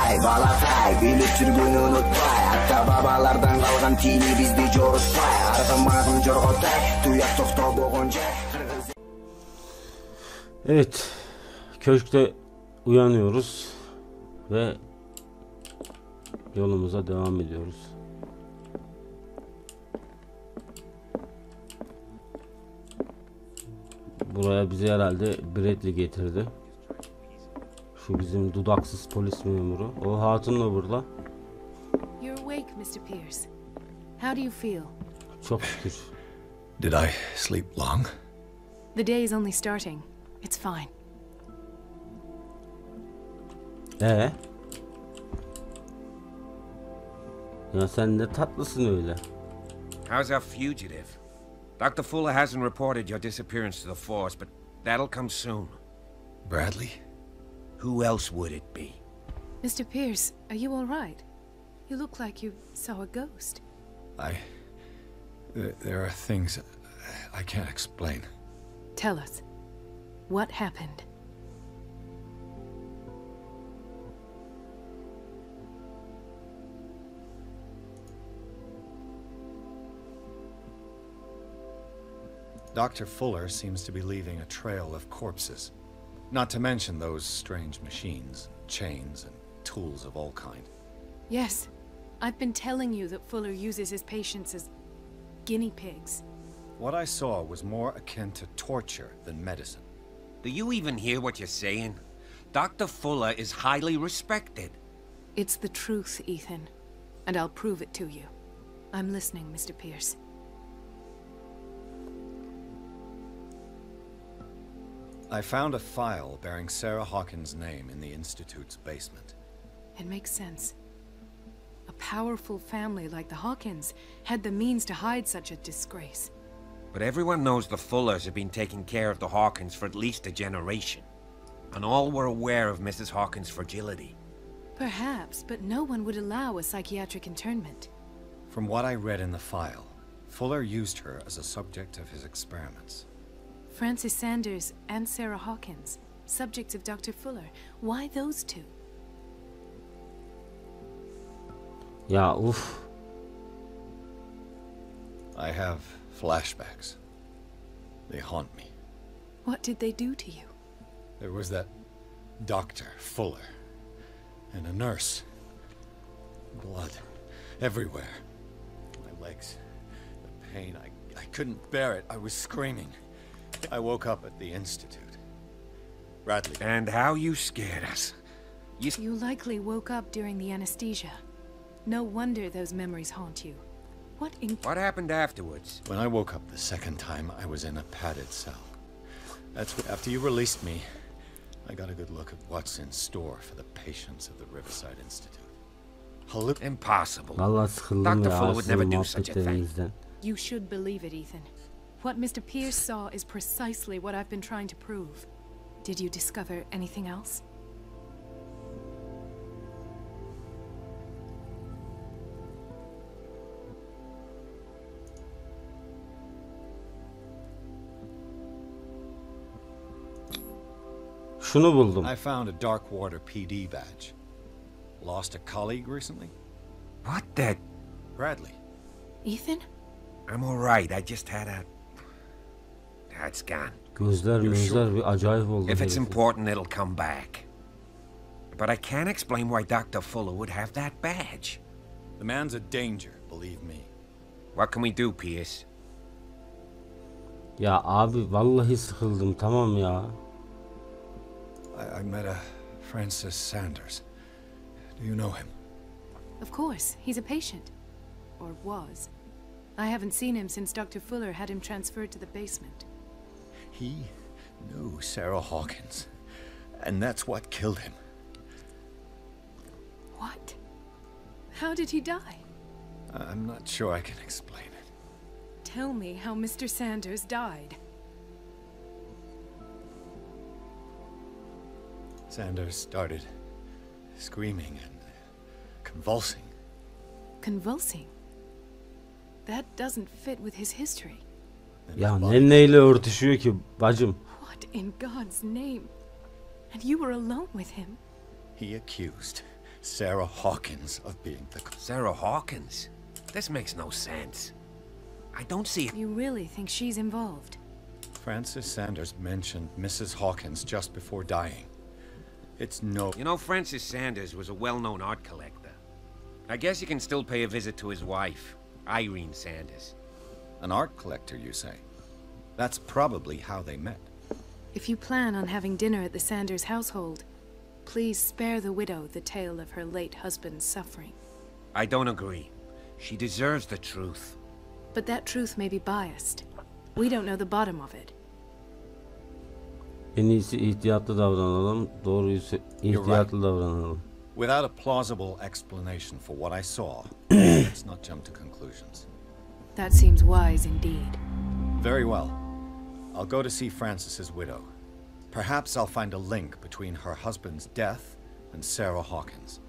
fay balafay bilip sürgünü unutmay hatta babalardan kalgan tini bizde jorutpay ardımağın jorgotay tuyak tokto boğunca. Evet, köşkte uyanıyoruz ve yolumuza devam ediyoruz. Buraya bizi herhalde Bradley getirdi. Şu bizim dudaksız polis memuru. O hatun da burada. You're awake, Mr. Pierce. How do you feel? Çok şükür. Did I sleep long? The day is only starting. It's fine. Ya sen ne tatlısın öyle. How's our fugitive? Dr. Fuller hasn't reported your disappearance to the force, but that'll come soon. Bradley? Who else would it be? Mr. Pierce, are you all right? You look like you saw a ghost. There are things I can't explain. Tell us. What happened? Dr. Fuller seems to be leaving a trail of corpses. Not to mention those strange machines, chains, and tools of all kind. Yes. I've been telling you that Fuller uses his patients as guinea pigs. What I saw was more akin to torture than medicine. Do you even hear what you're saying? Dr. Fuller is highly respected. It's the truth, Ethan. And I'll prove it to you. I'm listening, Mr. Pierce. I found a file bearing Sarah Hawkins' name in the Institute's basement. It makes sense. A powerful family like the Hawkins had the means to hide such a disgrace. But everyone knows the Fullers have been taking care of the Hawkins for at least a generation. And all were aware of Mrs. Hawkins' fragility. Perhaps, but no one would allow a psychiatric internment. From what I read in the file, Fuller used her as a subject of his experiments. Francis Sanders and Sarah Hawkins, subjects of Dr. Fuller. Why those two? Ya uf. I have flashbacks. They haunt me. What did they do to you? There was that Dr. Fuller and a nurse. Blood everywhere. My legs, the pain, I couldn't bear it. I was screaming. I woke up at the Institute. Bradley. And how you scared us. You likely woke up during the anesthesia. No wonder those memories haunt you. What happened afterwards? When I woke up the second time, I was in a padded cell. That's what, after you released me, I got a good look at what's in store for the patients of the Riverside Institute. Impossible. Vallahi sıkıldım Dr. ya Fuller would never sizin do such a thing. muhabbetlerinizden. You should believe it, Ethan. What Mr. Pierce saw is precisely what I've been trying to prove. Did you discover anything else? Şunu buldum. I found a Darkwater PD badge. Lost a colleague recently? What the? Bradley. Ethan? I'm alright, I just had a... It's gone. Gözler bir acayip oldu. If it's important, it'll come back. But I can't explain why Dr. Fuller would have that badge. The man's a danger, believe me. What can we do, Pierce? Ya abi vallahi sıkıldım, tamam ya. I met a Francis Sanders. Do you know him? Of course, he's a patient. Or was. I haven't seen him since Dr. Fuller had him transferred to the basement. He knew Sarah Hawkins, and that's what killed him. What? How did he die? I'm not sure I can explain it. Tell me how Mr. Sanders died. Sanders started screaming and convulsing. Convulsing? That doesn't fit with his history. Ya neyle örtüşüyor ki bacım? What in God's name? And you were alone with him? He accused Sarah Hawkins of being the... Sarah Hawkins? This makes no sense. I don't see it. You really think she's involved? Francis Sanders mentioned Mrs. Hawkins just before dying. It's no... You know, Francis Sanders was a well-known art collector. I guess you can still pay a visit to his wife, Irene Sanders. An art collector, you say? That's probably how they met. If you plan on having dinner at the Sanders household, please spare the widow the tale of her late husband's suffering. I don't agree. She deserves the truth. But that truth may be biased. We don't know the bottom of it. En iyisi ihtiyatlı davranalım. Doğruyu ihtiyatlı davranalım. Without a plausible explanation for what I saw, let's not jump to conclusions. That seems wise indeed. Very well. I'll go to see Francis's widow. Perhaps I'll find a link between her husband's death and Sarah Hawkins.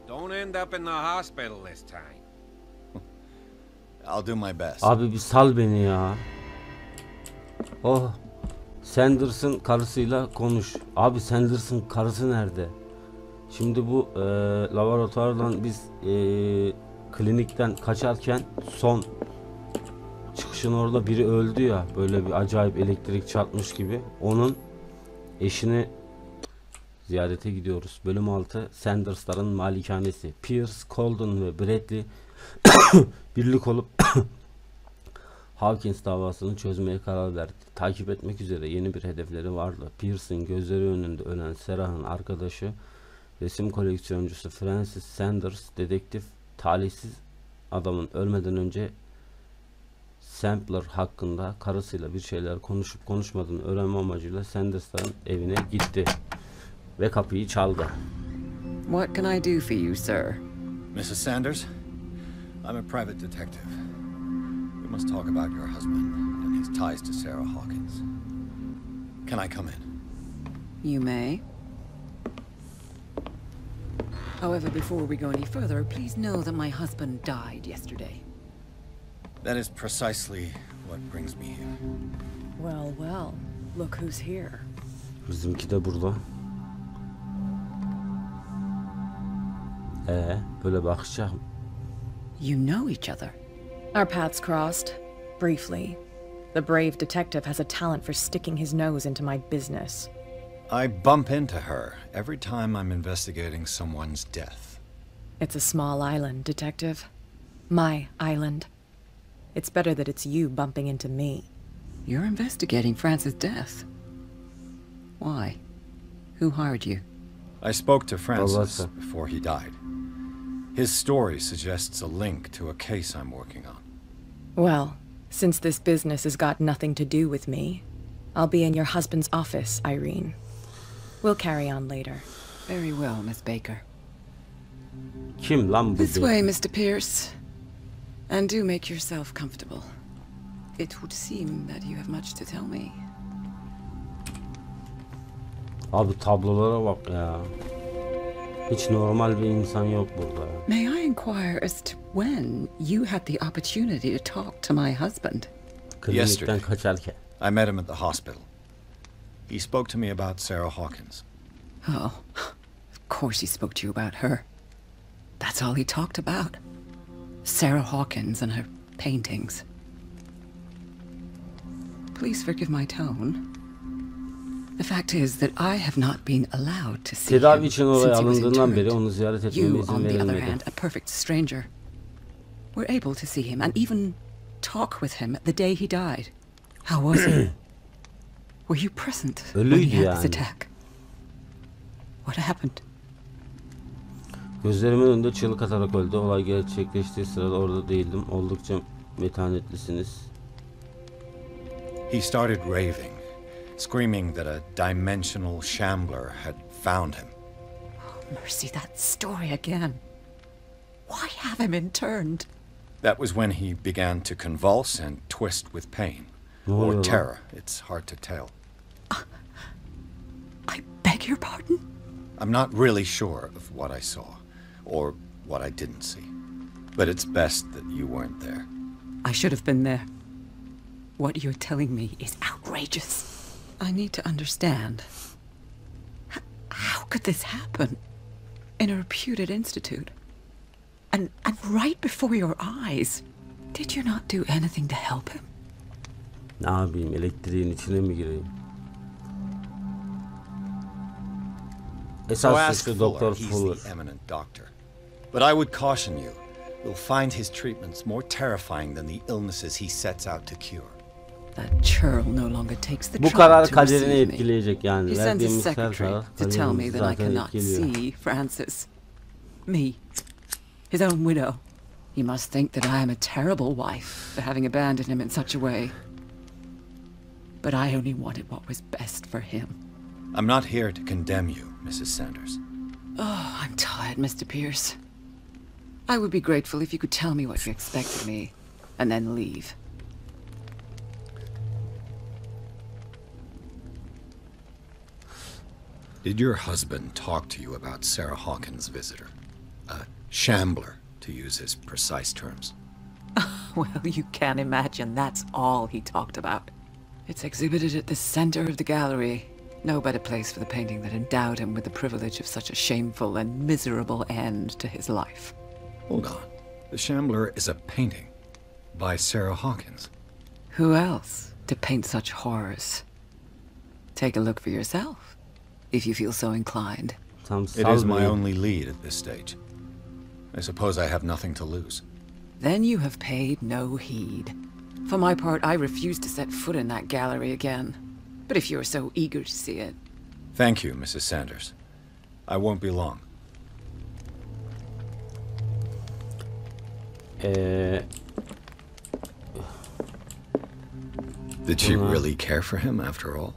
Don't end up in the hospital this time. I'll do my best. Abi bir sal beni ya. Oh. Sanders'ın karısıyla konuş. Abi Sanders'ın karısı nerede? Şimdi bu laboratuvardan biz klinikten kaçarken son çıkışın orada biri öldü ya. Böyle bir acayip elektrik çarpmış gibi. Onun eşini ziyarete gidiyoruz. Bölüm 6 Sanders'ların malikanesi. Pierce, Colden ve Bradley birlik olup Hawkins davasını çözmeye karar verdi. Takip etmek üzere yeni bir hedefleri vardı. Pierce'ın gözleri önünde ölen Sarah'ın arkadaşı, resim koleksiyoncusu Francis Sanders, dedektif, talihsiz adamın ölmeden önce Sampler hakkında karısıyla bir şeyler konuşup konuşmadığını öğrenme amacıyla Sanders'ların evine gitti ve kapıyı çaldı. What can I do for you, sir? Mrs. Sanders, I'm a private detective. We must talk about your husband and his ties to Sarah Hawkins. Can I come in? You may. However, before we go any further, please know that my husband died yesterday. That is precisely what brings me here. Well, well, look who's here. Bizimki de burada. Böyle bakacak. You know each other. Our paths crossed, briefly. The brave detective has a talent for sticking his nose into my business. I bump into her every time I'm investigating someone's death. It's a small island, Detective. My island. It's better that it's you bumping into me. You're investigating Francis' death. Why? Who hired you? I spoke to Francis before he died. His story suggests a link to a case I'm working on. Well, since this business has got nothing to do with me, I'll be in your husband's office, Irene. We'll carry on later. Very well, Miss Baker. Kim lan bu? This way, Mr. Pierce. And do make yourself comfortable. It would seem that you have much to tell me. Abi tablolara bak ya. Hiç normal bir insan yok burada. May I inquire as to when you had the opportunity to talk to my husband? Klinikten kaçarken. I met him at the hospital. He spoke to me about Sarah Hawkins. Oh, of course he spoke to you about her. That's all he talked about. Sarah Hawkins and her paintings. Please forgive my tone. The fact is that I have not been allowed to see Tedavi him için oraya since he was alındığından beri interned. onu ziyaret etmeme You, izin on the other verilmedi. hand, a perfect stranger, were able to see him and even talk with him the day he died. How was he? Were you present when he Ölüydü had this yani. attack? What happened? Gözlerimin önünde çığlık atarak öldü. Olay gerçekleştiği sırada orada değildim. Oldukça metanetlisiniz. He started raving, screaming that a dimensional shambler had found him. Oh, mercy, that story again. Why have him interned? That was when he began to convulse and twist with pain. Ne oluyor Or lan? terror, it's hard to tell. I beg your pardon? I'm not really sure of what I saw, or what I didn't see. But it's best that you weren't there. I should have been there. What you're telling me is outrageous. I need to understand. How could this happen? in a reputed institute. And right before your eyes. Did you not do anything to help him? Ne yapayım? Elektriğin içine mi gireyim? So Esas ask suçlu Fuller, Doktor he's Fuller. the eminent doctor. But I would caution you, you'll find his treatments more terrifying than the illnesses he sets out to cure. That churl no longer takes the Bu trouble karar to kaderini receive me. etkileyecek yani. He sends his Verdiğimiz her secretary karar to tell me kaderimizi that I zaten cannot etkiliyor. see Francis. Me, his own widow. He must think that I am a terrible wife for having abandoned him in such a way. But I only wanted what was best for him. I'm not here to condemn you, Mrs. Sanders. Oh, I'm tired, Mr. Pierce. I would be grateful if you could tell me what you expect of me, and then leave. Did your husband talk to you about Sarah Hawkins' visitor? A shambler, to use his precise terms. Well, you can imagine that's all he talked about. It's exhibited at the center of the gallery. No better place for the painting that endowed him with the privilege of such a shameful and miserable end to his life. Hold on. The Shambler is a painting by Sarah Hawkins. Who else to paint such horrors? Take a look for yourself, if you feel so inclined. It is my only lead at this stage. I suppose I have nothing to lose. Then you have paid no heed. For my part, I refuse to set foot in that gallery again. But if you're so eager to see it... Thank you, Mrs. Sanders. I won't be long. Did she really care for him after all?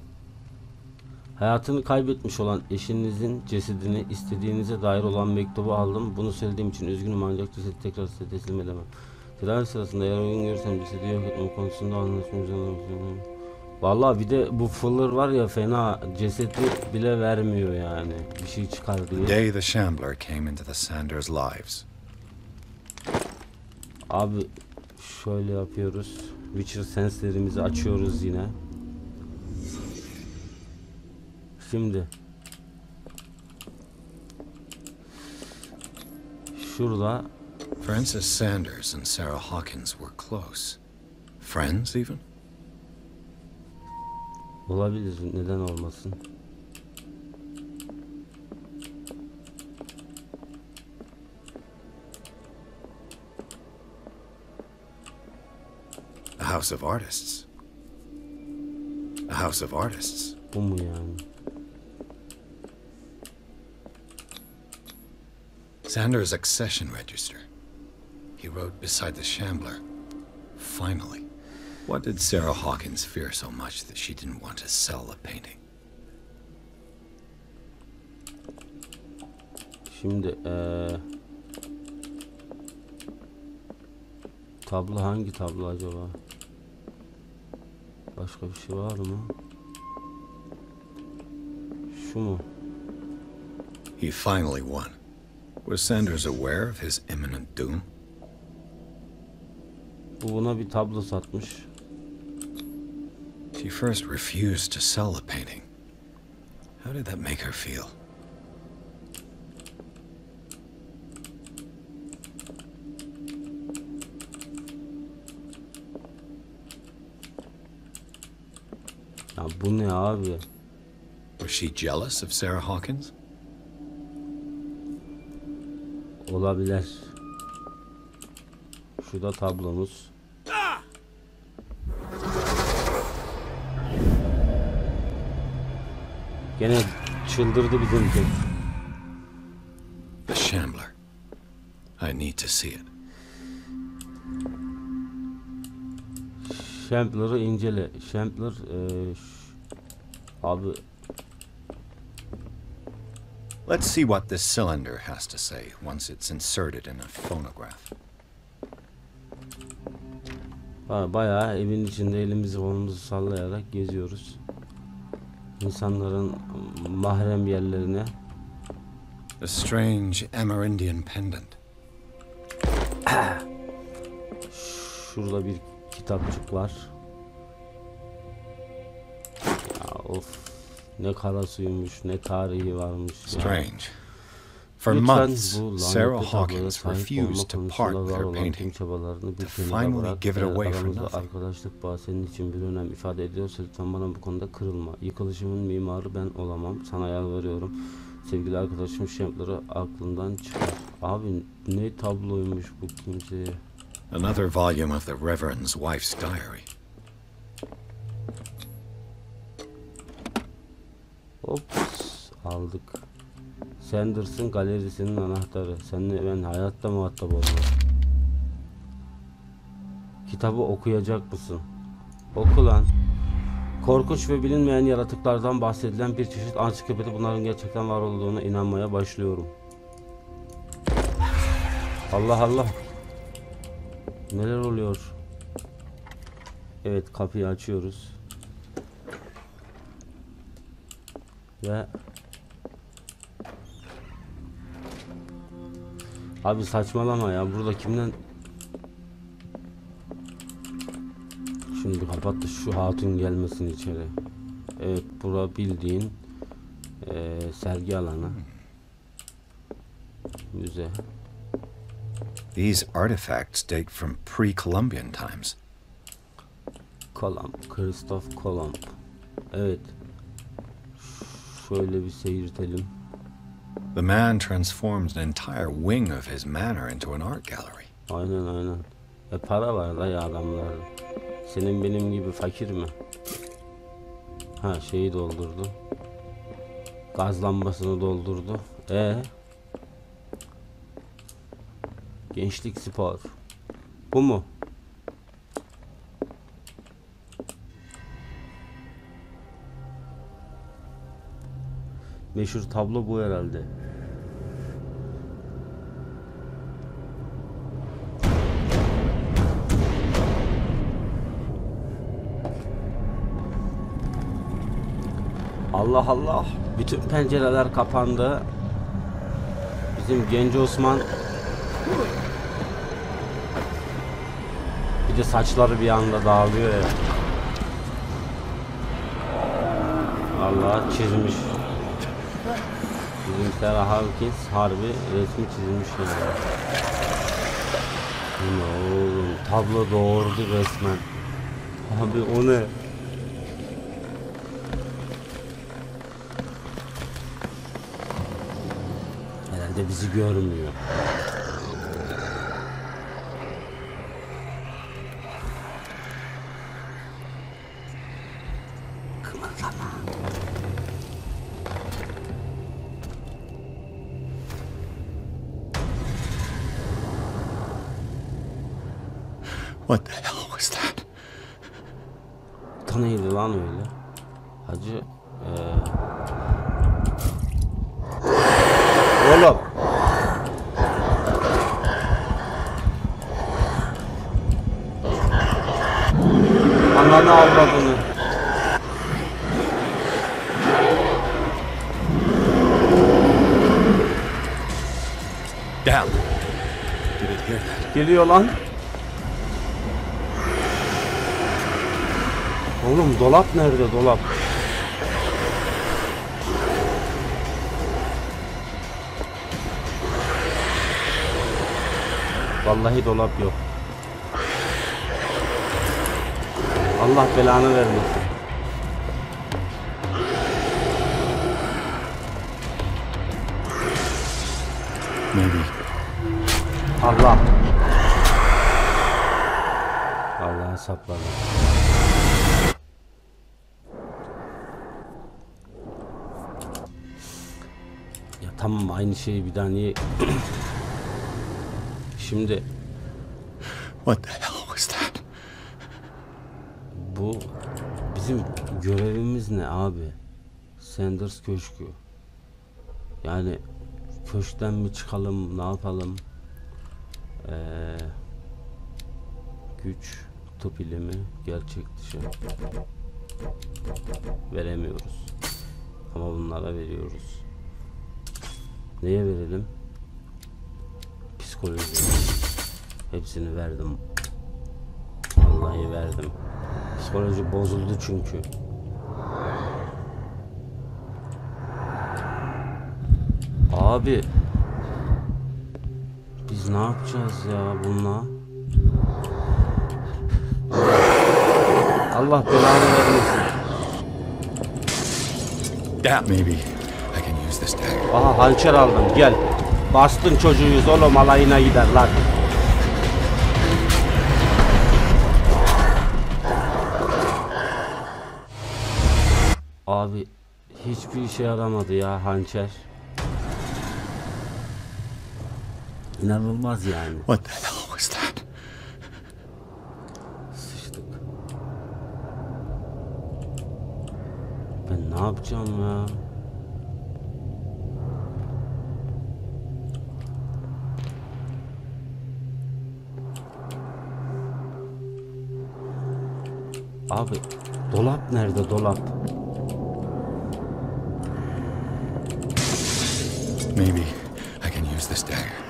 Hayatını kaybetmiş olan eşinizin cesedini istediğinize dair olan mektubu aldım. Bunu söylediğim için üzgünüm ancak cesedi tekrar size teslim edemem. Tedavi sırasında eğer uygun görürsem cesedi yok etmem konusunda anlaşmamız lazım. Vallahi bir de bu Fuller var ya fena cesedi bile vermiyor yani bir şey çıkar diye. The day the Shambler came into the Sanders' lives. Abi şöyle yapıyoruz. Witcher senslerimizi açıyoruz yine. Şimdi şurada Francis Sanders and Sarah Hawkins were close. Friends even? olabilir, neden olmasın? A house of artists. A house of artists. Bu mu yani? Sanders' accession register. He wrote beside the Shambler. Finally. What did Sarah Hawkins fear so much that she didn't want to sell the painting? Şimdi tablo hangi tablo acaba? Başka bir şey var mı? Şu mu? He finally won. Was Sanders aware of his imminent doom? Bu buna bir tablo satmış. She first refused to sell the painting. How did that make her feel? Ya bu ne abi? Was she jealous of Sarah Hawkins? Olabilir. Şurada tablomuz. Gene çıldırdı bizimki. The Shambler. I need to see it. Shambler'ı incele. Shambler abi Let's see what this cylinder has to say once it's inserted in a phonograph. bayağı evin içinde elimizi kolumuzu sallayarak geziyoruz. İnsanların mahrem yerlerine. A strange Amerindian pendant. Şurada bir kitapçık var. Ya of, ne kara suymuş, ne tarihi varmış. Strange. For Lütfen months, bu Sarah lanetli tabloya Hawkins sahip olma refused to part konusunda with var her olan tüm painting, çabalarını bir to kenara finally bırak. give it Eğer away for aramızda nothing. arkadaşlık bağı senin için bir önem ifade ediyorsa lütfen bana bu konuda kırılma. Yıkılışımın mimarı ben olamam. Sana yalvarıyorum. Sevgili arkadaşım Shampler'ı aklından çıkar. Abi ne tabloymuş bu kimseye. Another volume of the Reverend's wife's diary. Ops, aldık. Sanders'ın galerisinin anahtarı. Seninle ben hayatta muhatap olmam. Kitabı okuyacak mısın? Oku lan. Korkunç ve bilinmeyen yaratıklardan bahsedilen bir çeşit ansiklopedi, bunların gerçekten var olduğuna inanmaya başlıyorum. Allah Allah. Neler oluyor? Evet, kapıyı açıyoruz. Ve abi saçmalama ya, burada kimden? Şimdi bir kapat da şu hatun gelmesin içeri. Evet, bura bildiğin sergi alanı. Müze. These artifacts date from pre-Columbian times. Kolomb, Christoph Kolomb. Evet. Şöyle bir seyirtelim. The man transformed an entire wing of his manor into an art gallery. Aynen aynen. Para var da ya adamların. Senin benim gibi fakir mi? Ha, şeyi doldurdu. Gaz lambasını doldurdu. Gençlik spor. Bu mu? Meşhur tablo bu herhalde. Allah Allah. Bütün pencereler kapandı. Bizim genç Osman. Bir de saçları bir anda dağılıyor ya. Allah çizmiş. Bizim Sarah Hawkins harbi resmi çizmiş yani. Bu ne oğlum? Tablo doğurdu resmen. Abi o ne? Herhalde bizi görmüyor. Kımıldama. What the hell was that? Neydi lan öyle? Hacı oğlum. Ananı avradını. Down. Did it hear that? Geliyor lan. Oğlum dolap nerede, dolap? Vallahi dolap yok. Allah belanı vermesin. Maybe. Allah. Allah'a sapladı. Ya tamam, aynı şeyi bir daha niye? Şimdi What the hell was that? bu bizim görevimiz ne abi? Sanders Köşkü. Yani köşkten mi çıkalım, ne yapalım? Güç, tıp ilimi, gerçek dışı. Veremiyoruz. Ama bunlara veriyoruz. Neye verelim? Psikoloji. Hepsini verdim. Vallahi verdim. Psikoloji bozuldu çünkü. Abi Biz ne yapacağız ya bununla? Allah belanı vermesin. Maybe I can use this dagger. Aha hançer aldım, gel. Bastın çocuğuyuz oğlum, alayına gider lan. Abi hiçbir işe yaramadı ya hançer. İnanılmaz yani. What the hell was that? Sıçtık. Ben ne yapacağım ya? Abi dolap nerede, dolap? Maybe I can use this dagger.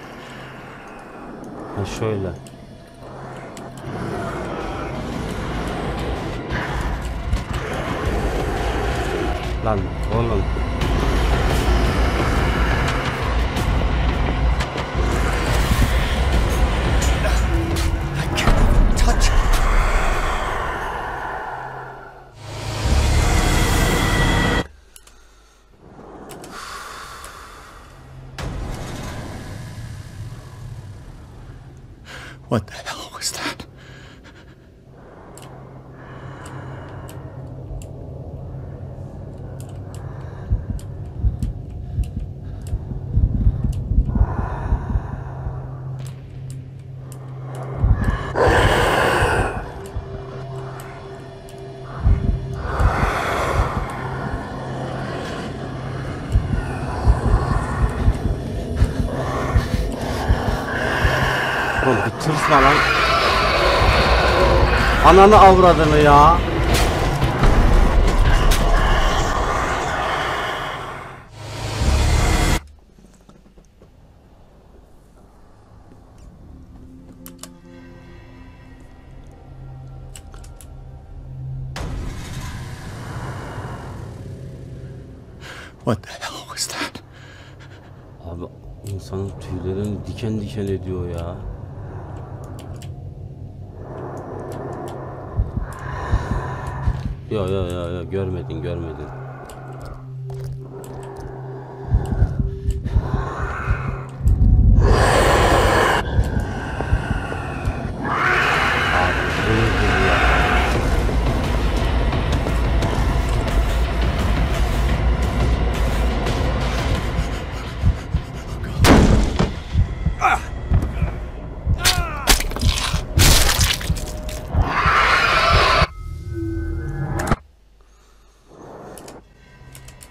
Ha şöyle. Lan oğlum. I can't even touch it. What the hell was that? Oğlum bir tırsma lan. Ananı avradını ya. What the hell was that? Abi insanın tüylerini diken diken ediyor ya. Yo görmedin.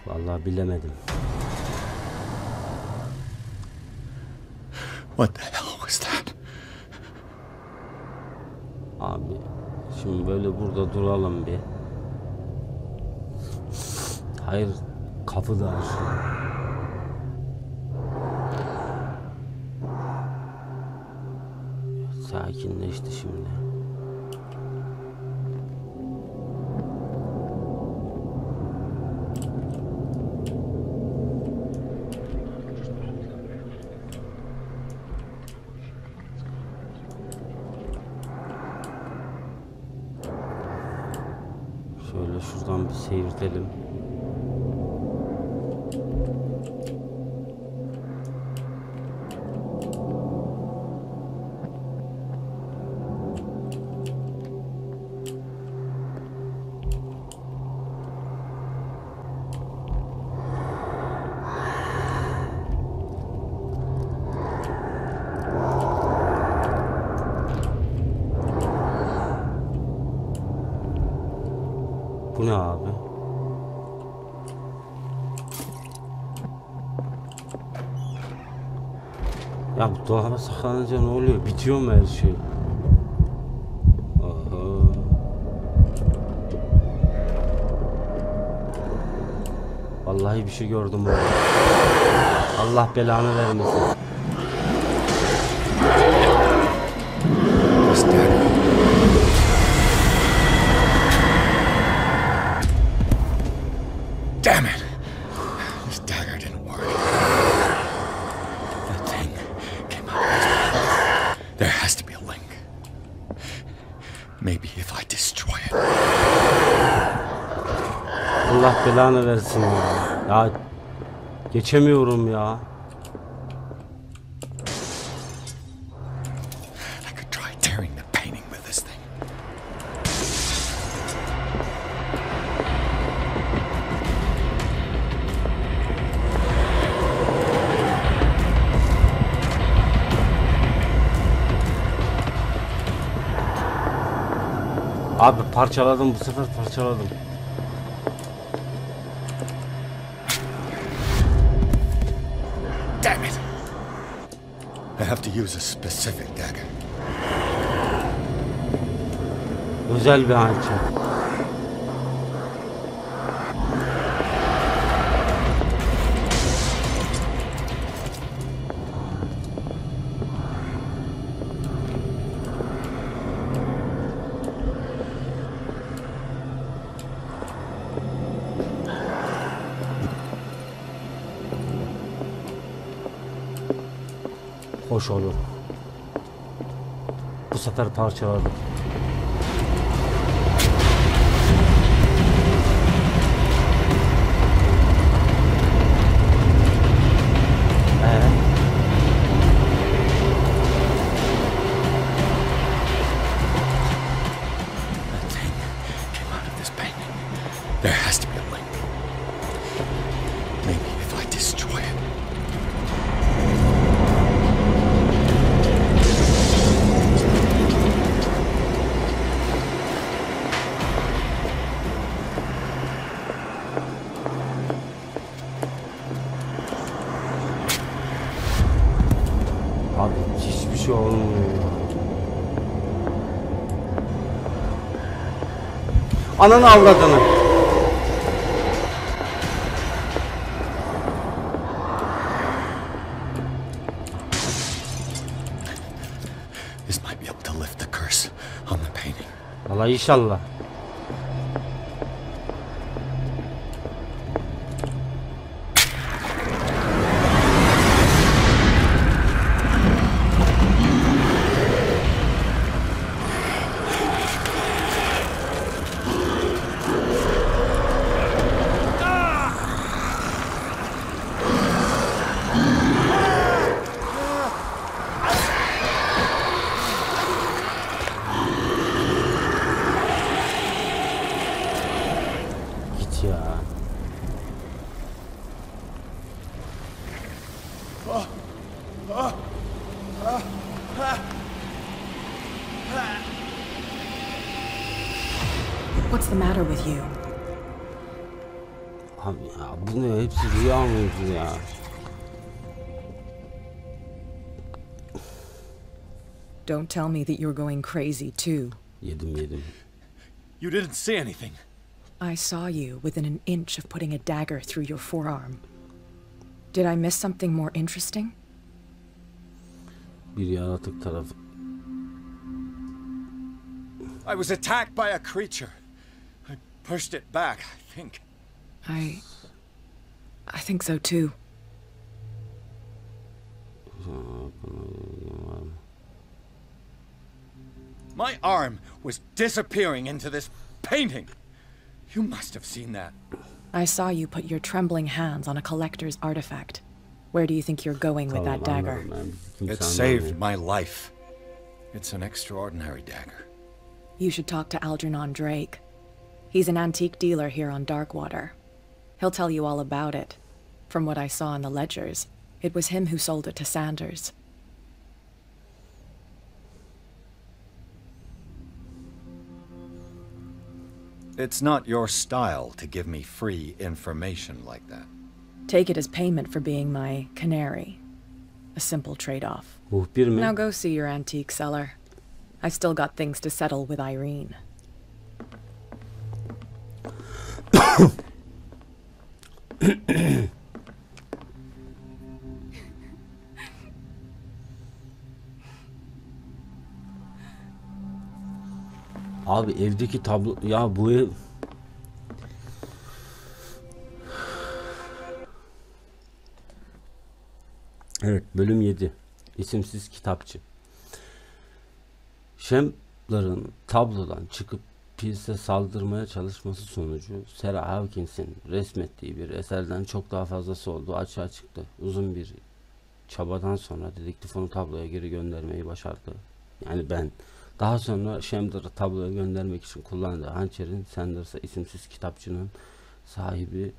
Vallahi bilemedim. What the hell was that? Abi şimdi böyle burada duralım bir. Hayır, kapı da açıyor. Sakinleşti şimdi. Şöyle şuradan bir seyirtelim. Bu ne abi? Ya bu dolaba saklanınca ne oluyor? Bitiyor mu her şey? Aha. Vallahi bir şey gördüm orada. Allah belanı vermesin. Damn it! This dagger didn't work. That thing came out. Maybe if I destroy it. Allah belanı versin ya. Ya geçemiyorum ya. I could try tearing the painting with this thing. Abi parçaladım, bu sefer parçaladım. Damn it! I have to use a specific dagger. Özel bir hançer. Hoş olur. Bu sefer parçaladım. That thing came out of this painting. There has to be a link. Maybe if I destroy it. Abi hiçbir şey olmuyor ya. Ananı avradını. This might be able to lift the curse on the painting. Vallahi inşallah. Git ya. What's the matter with you? Abi ya bu ne, hepsi rüya mıydı ya? Don't tell me that you're going crazy too. Yedim. You didn't see anything. I saw you within an inch of putting a dagger through your forearm. Did I miss something more interesting? Bir yaratık tarafı. I was attacked by a creature. I pushed it back, I think. I think so too. My arm was disappearing into this painting. You must have seen that. I saw you put your trembling hands on a collector's artifact. Where do you think you're going with that dagger? It saved my life. It's an extraordinary dagger. You should talk to Algernon Drake. He's an antique dealer here on Darkwater. He'll tell you all about it. From what I saw in the ledgers, it was him who sold it to Sanders. It's not your style to give me free information like that. Take it as payment for being my canary. A simple trade-off. Muhbir mi? Now go see your antique seller. I've still got things to settle with Irene. Abi evdeki tablo ya, bu ev evet, bölüm 7 isimsiz kitapçı. Tabloların tablodan çıkıp Pierce'e saldırmaya çalışması sonucu Sarah Hawkins'in resmettiği bir eserden çok daha fazlası olduğu açığa çıktı. Uzun bir çabadan sonra dedektif onu tabloya geri göndermeyi başardı. Yani ben. Daha sonra Shamder'ı tabloya göndermek için kullandığı hançerin Sanders'a isimsiz kitapçının sahibi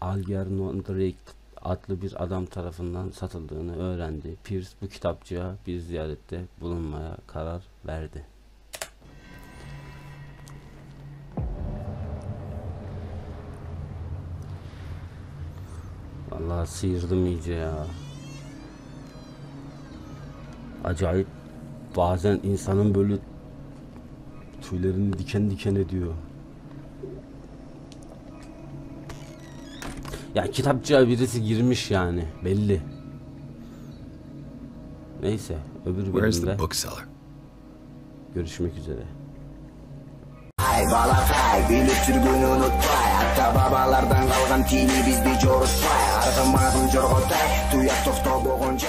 Algernon Drake adlı bir adam tarafından satıldığını öğrendi. Pierce bu kitapçıya bir ziyarette bulunmaya karar verdi. Vallahi sıyırdım iyice ya. Acayip, bazen insanın böyle tüylerini diken diken ediyor. Ya kitapçıya birisi girmiş yani, belli. Neyse, öbür bölümde görüşmek üzere. Ay balatay, bilip sürgünü unutmay. Hatta babalardan kalgan tini bizde jorutmay. Argımağın jorgotay, tuyak tofta boğunca.